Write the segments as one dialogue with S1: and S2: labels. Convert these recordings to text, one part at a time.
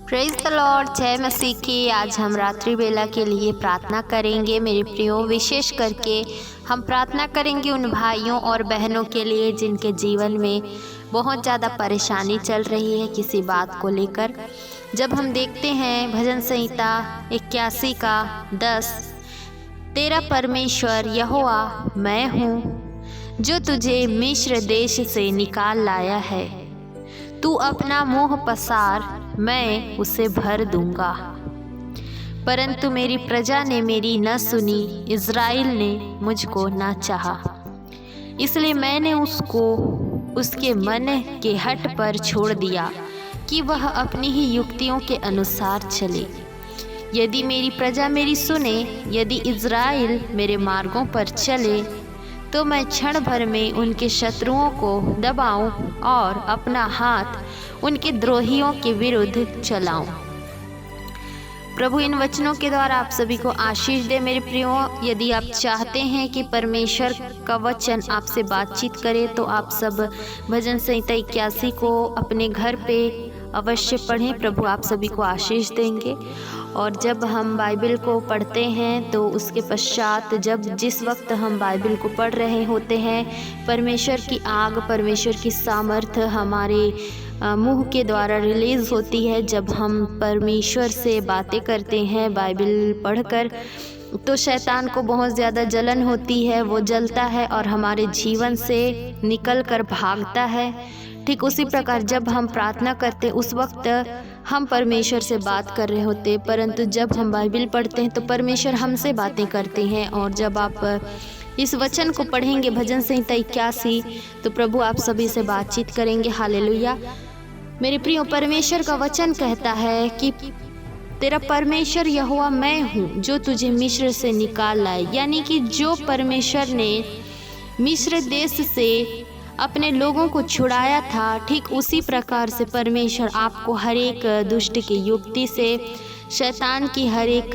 S1: Praise the Lord. जय मसीह की। आज हम रात्रि बेला के लिए प्रार्थना करेंगे मेरे प्रियो। विशेष करके हम प्रार्थना करेंगे उन भाइयों और बहनों के लिए जिनके जीवन में बहुत ज़्यादा परेशानी चल रही है किसी बात को लेकर। जब हम देखते हैं भजन संहिता 81 का 10, तेरा परमेश्वर यहोवा मैं हूँ जो तुझे मिस्र देश से निकाल लाया है, तू अपना मुँह पसार मैं उसे भर दूंगा। परंतु मेरी प्रजा ने मेरी न सुनी, इज़राइल ने मुझको न चाहा, इसलिए मैंने उसको उसके मन के हट पर छोड़ दिया कि वह अपनी ही युक्तियों के अनुसार चले। यदि मेरी प्रजा मेरी सुने, यदि इज़राइल मेरे मार्गों पर चले, तो मैं क्षण भर में उनके शत्रुओं को दबाऊं और अपना हाथ उनके द्रोहियों के विरुद्ध चलाऊं। प्रभु इन वचनों के द्वारा आप सभी को आशीष दे मेरे प्रियो। यदि आप चाहते हैं कि परमेश्वर का वचन आपसे बातचीत करे तो आप सब भजन संहिता 81 को अपने घर पे अवश्य पढ़ें। प्रभु आप सभी को आशीष देंगे। और जब हम बाइबल को पढ़ते हैं तो उसके पश्चात जिस वक्त हम बाइबल को पढ़ रहे होते हैं, परमेश्वर की आग, परमेश्वर की सामर्थ हमारे मुंह के द्वारा रिलीज़ होती है। जब हम परमेश्वर से बातें करते हैं बाइबल पढ़कर, तो शैतान को बहुत ज़्यादा जलन होती है, वो जलता है और हमारे जीवन से निकल कर भागता है। ठीक उसी प्रकार जब हम प्रार्थना करते उस वक्त हम परमेश्वर से बात कर रहे होते, परंतु जब हम बाइबल पढ़ते हैं तो परमेश्वर हमसे बातें करते हैं। और जब आप इस वचन को पढ़ेंगे भजन संहिता 81, तो प्रभु आप सभी से बातचीत करेंगे। हालेलुया। मेरे प्रियो, परमेश्वर का वचन कहता है कि तेरा परमेश्वर यहोवा मैं हूँ जो तुझे मिस्र से निकाल लाए। यानी कि जो परमेश्वर ने मिस्र देश से अपने लोगों को छुड़ाया था, ठीक उसी प्रकार से परमेश्वर आपको हर एक दुष्ट की युक्ति से, शैतान की हर एक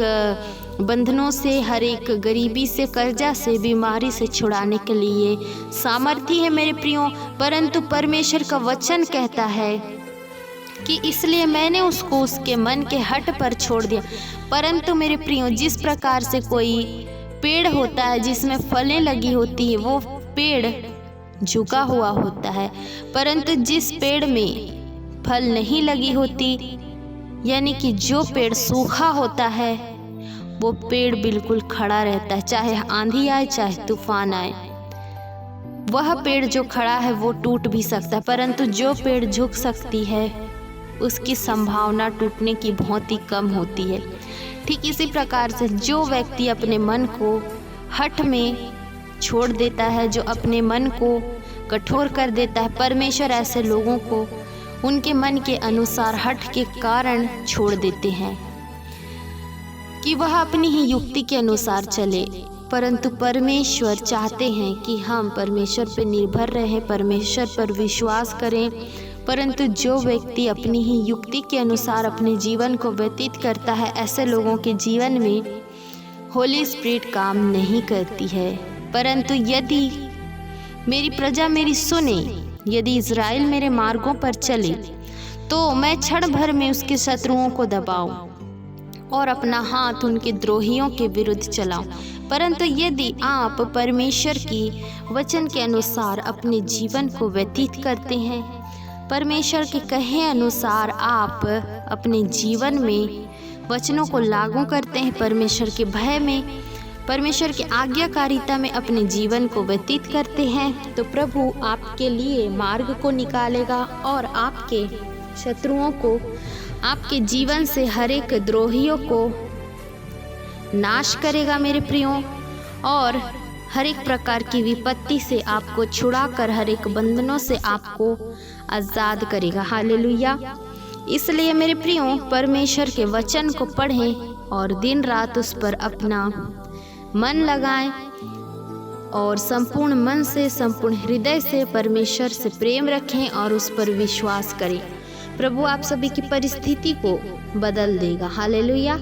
S1: बंधनों से, हर एक गरीबी से, कर्जा से, बीमारी से छुड़ाने के लिए सामर्थी है मेरे प्रियो। परंतु परमेश्वर का वचन कहता है कि इसलिए मैंने उसको उसके मन के हट पर छोड़ दिया। परंतु मेरे प्रियो, जिस प्रकार से कोई पेड़ होता है जिसमें फलें लगी होती है, वो पेड़ झुका हुआ होता है, परंतु जिस पेड़ में फल नहीं लगी होती, यानी कि जो पेड़ सूखा होता है, वो पेड़ बिल्कुल खड़ा रहता है, चाहे आंधी आए चाहे तूफान आए। वह पेड़ जो खड़ा है वो टूट भी सकता है, परंतु जो पेड़ झुक सकती है उसकी संभावना टूटने की बहुत ही कम होती है। ठीक इसी प्रकार से जो व्यक्ति अपने मन को हठ में छोड़ देता है, जो अपने मन को कठोर कर देता है, परमेश्वर ऐसे लोगों को उनके मन के अनुसार हठ के कारण छोड़ देते हैं कि वह अपनी ही युक्ति के अनुसार चले। परंतु परमेश्वर चाहते हैं कि हम परमेश्वर पर निर्भर रहें, परमेश्वर पर विश्वास करें। परंतु जो व्यक्ति अपनी ही युक्ति के अनुसार अपने जीवन को व्यतीत करता है, ऐसे लोगों के जीवन में होली स्पिरिट काम नहीं करती है। परंतु यदि मेरी प्रजा मेरी सुने, यदि इज़राइल मेरे मार्गों पर चले, तो मैं क्षण भर में उसके शत्रुओं को दबाऊं और अपना हाथ उनके द्रोहियों के विरुद्ध चलाऊं। परंतु यदि आप परमेश्वर की वचन के अनुसार अपने जीवन को व्यतीत करते हैं, परमेश्वर के कहे अनुसार आप अपने जीवन में वचनों को लागू करते हैं, परमेश्वर के भय में, परमेश्वर की आज्ञाकारिता में अपने जीवन को व्यतीत करते हैं, तो प्रभु आपके लिए मार्ग को निकालेगा और आपके शत्रुओं को, आपके जीवन से हर एक द्रोहियों को नाश करेगा मेरे प्रियो। और हर एक प्रकार की विपत्ति से आपको छुड़ाकर हर एक बंधनों से आपको आज़ाद करेगा। हालेलुया। इसलिए मेरे प्रियो, परमेश्वर के वचन को पढ़ें और दिन रात उस पर अपना मन लगाएं और संपूर्ण मन से, संपूर्ण हृदय से परमेश्वर से प्रेम रखें और उस पर विश्वास करें। प्रभु आप सभी की परिस्थिति को बदल देगा। हालेलुया।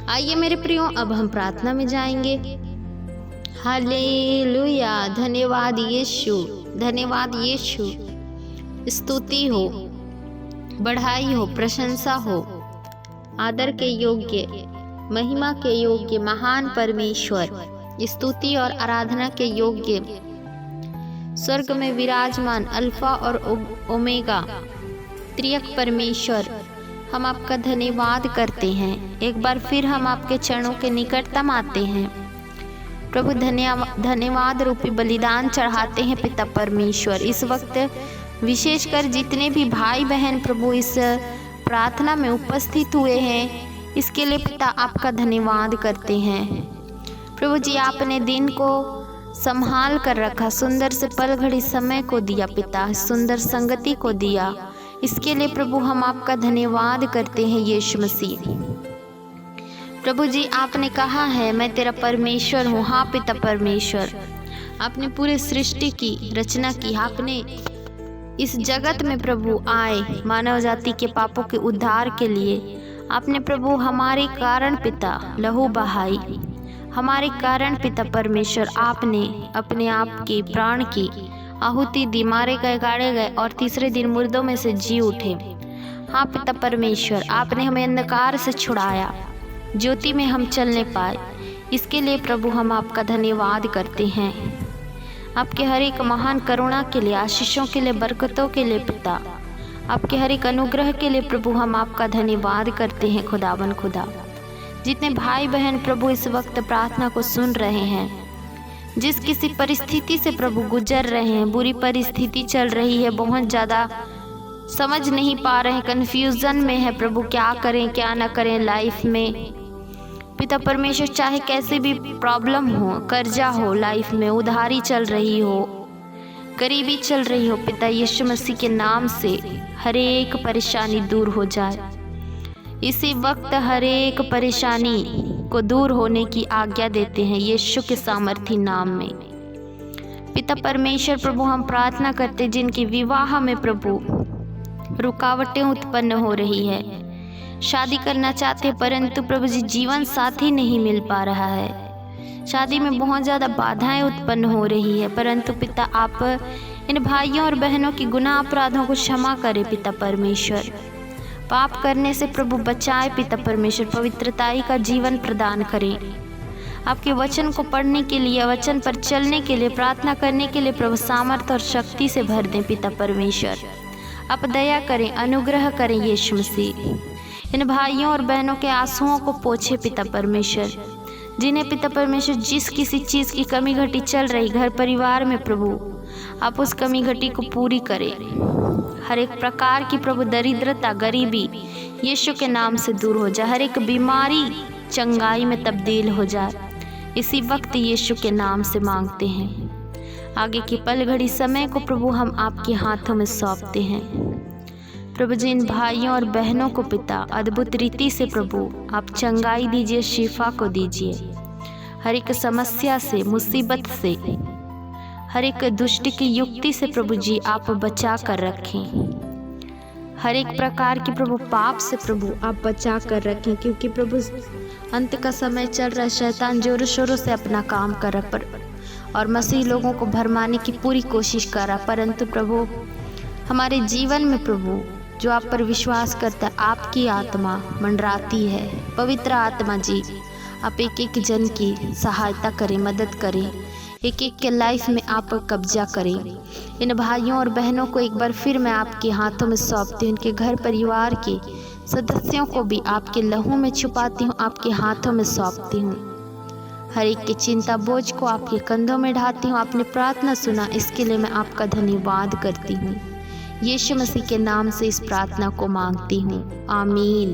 S1: आइए मेरे प्रियो, अब हम प्रार्थना में जाएंगे। हालेलुया। धन्यवाद यीशु, धन्यवाद यीशु। स्तुति हो, बढ़ाई हो, प्रशंसा हो आदर के योग्य, महिमा के योग्य महान परमेश्वर, स्तुति और आराधना के योग्य, स्वर्ग में विराजमान अल्फा और ओमेगा त्रिएक परमेश्वर, हम आपका धन्यवाद करते हैं। एक बार फिर हम आपके चरणों के निकटतम आते हैं प्रभु, धन्यवाद रूपी बलिदान चढ़ाते हैं पिता परमेश्वर। इस वक्त विशेषकर जितने भी भाई बहन प्रभु इस प्रार्थना में उपस्थित हुए हैं, इसके लिए पिता आपका धन्यवाद करते हैं। प्रभु जी, आपने दिन को संभाल कर रखा, सुंदर से पल घड़ी समय को दिया पिता, सुंदर संगति को दिया, इसके लिए प्रभु हम आपका धन्यवाद करते हैं यीशु मसीह। प्रभु जी, आपने कहा है मैं तेरा परमेश्वर हूँ। हाँ पिता परमेश्वर, आपने पूरे सृष्टि की रचना की, आपने इस जगत में प्रभु आए मानव जाति के पापों के उद्धार के लिए। आपने प्रभु हमारे कारण पिता लहू बहाई, हमारे कारण पिता परमेश्वर आपने अपने आप के प्राण की आहुति दी, मारे गए, गाड़े गए और तीसरे दिन मुर्दों में से जी उठे। हाँ पिता परमेश्वर, आपने हमें अंधकार से छुड़ाया, ज्योति में हम चलने पाए, इसके लिए प्रभु हम आपका धन्यवाद करते हैं। आपके हर एक महान करुणा के लिए, आशीषों के लिए, बरकतों के लिए पिता, आपके हर एक अनुग्रह के लिए प्रभु हम आपका धन्यवाद करते हैं खुदावन खुदा। जितने भाई बहन प्रभु इस वक्त प्रार्थना को सुन रहे हैं, जिस किसी परिस्थिति से प्रभु गुजर रहे हैं, बुरी परिस्थिति चल रही है, बहुत ज़्यादा समझ नहीं पा रहे हैं, कन्फ्यूज़न में है प्रभु, क्या करें क्या ना करें लाइफ में पिता परमेश्वर, चाहे कैसे भी प्रॉब्लम हो, कर्जा हो, लाइफ में उधारी चल रही हो, गरीबी चल रही हो, पिता यीशु मसीह के नाम से हर एक परेशानी दूर हो जाए। इसी वक्त हर एक परेशानी को दूर होने की आज्ञा देते हैं यीशु के सामर्थी नाम में। पिता परमेश्वर प्रभु, हम प्रार्थना करते जिनके विवाह में प्रभु रुकावटें उत्पन्न हो रही है, शादी करना चाहते परंतु प्रभु जी जीवन साथी नहीं मिल पा रहा है, शादी में बहुत ज़्यादा बाधाएं उत्पन्न हो रही है, परंतु पिता आप इन भाइयों और बहनों की गुनाह अपराधों को क्षमा करें पिता परमेश्वर, पाप करने से प्रभु बचाए पिता परमेश्वर, पवित्रताई का जीवन प्रदान करें। आपके वचन को पढ़ने के लिए, वचन पर चलने के लिए, प्रार्थना करने के लिए प्रभु सामर्थ और शक्ति से भर दें पिता परमेश्वर। आप दया करें, अनुग्रह करें यीशु मसीह। इन भाइयों और बहनों के आंसुओं को पोछे पिता परमेश्वर, जिन्हें पिता परमेश्वर जिस किसी चीज़ की कमी घटी चल रही घर परिवार में प्रभु, आप उस कमी घटी को पूरी करें। हर एक प्रकार की प्रभु दरिद्रता, गरीबी यीशु के नाम से दूर हो जाए, हर एक बीमारी चंगाई में तब्दील हो जाए, इसी वक्त यीशु के नाम से मांगते हैं। आगे की पल घड़ी समय को प्रभु हम आपके हाथों में सौंपते हैं। प्रभु जी, इन भाइयों और बहनों को पिता अद्भुत रीति से प्रभु आप चंगाई दीजिए, शिफा को दीजिए, हर एक समस्या से, मुसीबत से, हर एक दुष्ट की युक्ति से प्रभु जी आप बचा कर रखें, हर एक प्रकार की प्रभु पाप से प्रभु आप बचा कर रखें, क्योंकि प्रभु अंत का समय चल रहा है, शैतान जोरों शोरों से अपना काम कर रहा और मसीह लोगों को भरमाने की पूरी कोशिश कर रहा, परंतु प्रभु हमारे जीवन में प्रभु जो आप पर विश्वास करता है, आपकी आत्मा मंडराती है। पवित्र आत्मा जी, आप एक एक जन की सहायता करें, मदद करें, एक एक के लाइफ में आप कब्जा करें। इन भाइयों और बहनों को एक बार फिर मैं आपके हाथों में सौंपती हूँ, इनके घर परिवार के सदस्यों को भी आपके लहू में छुपाती हूँ, आपके हाथों में सौंपती हूँ। हर एक की चिंता बोझ को आपके कंधों में ढाती हूँ। आपने प्रार्थना सुना, इसके लिए मैं आपका धन्यवाद करती हूँ। यीशु मसीह के नाम से इस प्रार्थना को मांगती हूँ, आमीन।